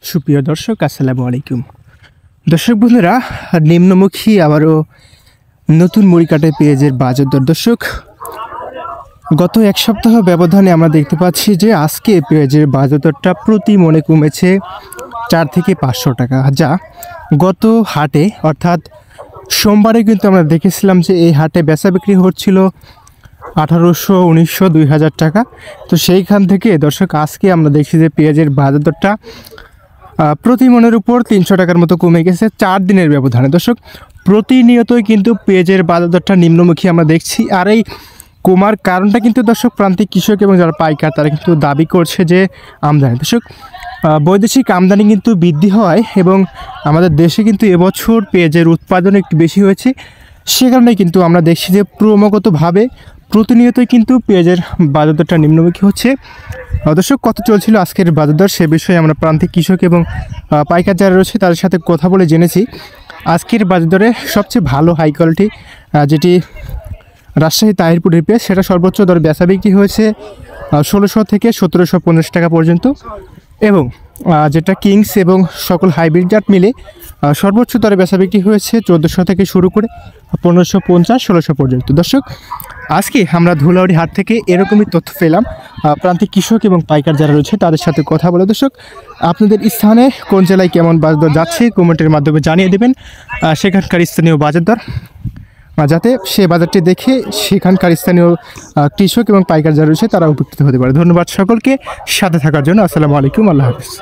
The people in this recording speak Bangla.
সুপ্রিয় দর্শক, আসসালামু আলাইকুম। দর্শক বন্ধুরা, নিম্নমুখী আবারও নতুন মুড়ি কাটায় পেঁয়াজের বাজার দর। দর্শক, গত এক সপ্তাহ ব্যবধানে আমরা দেখতে পাচ্ছি যে আজকে পেঁয়াজের বাজার দরটা প্রতি মনে কমেছে 4 থেকে 500 টাকা, যা গত হাটে অর্থাৎ সোমবারে কিন্তু আমরা দেখেছিলাম যে এই হাটে বেচা বিক্রি হচ্ছিল 1800, 1900, 2000 টাকা। তো সেইখান থেকে দর্শক আজকে আমরা দেখছি যে পেঁয়াজের বাজার দরটা প্রতি মনের উপর 300 টাকার মতো কমে গেছে 4 দিনের ব্যবধানে। দর্শক, প্রতিনিয়তই কিন্তু পেঁয়াজের বাজার দরটা নিম্নমুখী আমরা দেখছি। আর এই কমার কারণটা কিন্তু দর্শক প্রান্তিক কৃষক এবং যারা পাইকার তারা কিন্তু দাবি করছে যে আমদানি। দর্শক, বৈদেশিক আমদানি কিন্তু বৃদ্ধি হয় এবং আমাদের দেশে কিন্তু এবছর পেঁয়াজের উৎপাদন একটু বেশি হয়েছে। সে কারণে কিন্তু আমরা দেখছি যে ক্রমাগতভাবে প্রতিনিয়তই কিন্তু পেঁয়াজের বাজার দরটা নিম্নমুখী হচ্ছে। দর্শক, কত চলছিল আজকের বাজার দর সে বিষয়ে আমরা প্রান্তিক কৃষক এবং পাইকার যারা রয়েছে তাদের সাথে কথা বলে জেনেছি। আজকের বাজার দরে সবচেয়ে ভালো হাই কোয়ালিটি যেটি রাজশাহী তাহিরপুরের পেঁয়াজ, সেটা সর্বোচ্চ দরে বেচা বিক্রি হয়েছে 1600 থেকে 1750 টাকা পর্যন্ত, এবং যেটা কিংস এবং সকল হাইব্রিড জাত মিলে সর্বোচ্চ দরে বেচা বিক্রি হয়েছে 1400 থেকে শুরু করে 1550, 1600 পর্যন্ত। দর্শক, আজকে আমরা ধুলাউড়ি হাট থেকে এরকমই তথ্য পেলাম প্রান্তিক কৃষক এবং পাইকার যারা রয়েছে তাদের সাথে কথা বলে। দর্শক, আপনাদের স্থানে কোন জেলায় কেমন বাজার দর যাচ্ছে কমেন্টের মাধ্যমে জানিয়ে দেবেন সেখানকার স্থানীয় বাজার দর, যাতে সে বাজারটি দেখে সেখানকার স্থানীয় কৃষক এবং পাইকার যারা রয়েছে তারা উপকৃত হতে পারে। ধন্যবাদ সকলকে সাথে থাকার জন্য। আসসালামু আলাইকুম, আল্লাহ হাফিজ।